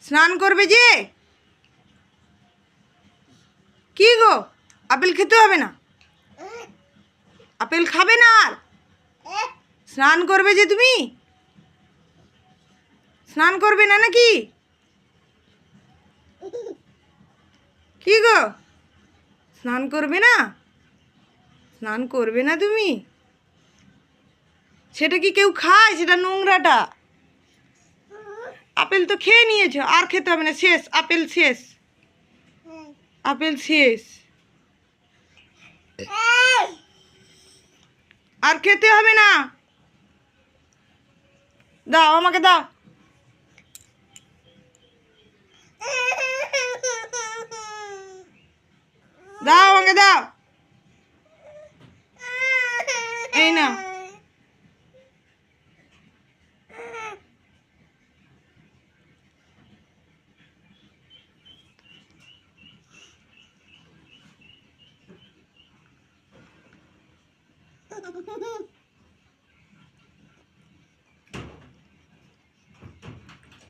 স্নান করবে যে? কি গো, আপেল খেতে হবে না? আপেল খাবে না আর? স্নান করবে যে তুমি? স্নান করবে না নাকি? কি গো, স্নান করবে না? স্নান করবে না তুমি? সেটা কি কেউ খায়? সেটা নোংরাটা। আপেল তো খেয়ে নিয়েছো, আর খেতে হবে না, শেষ, আপেল শেষ, আপেল শেষ, আর খেতে হবে না। দাও আমাকে, দাও, দাও আমাকে, দাও, এই না।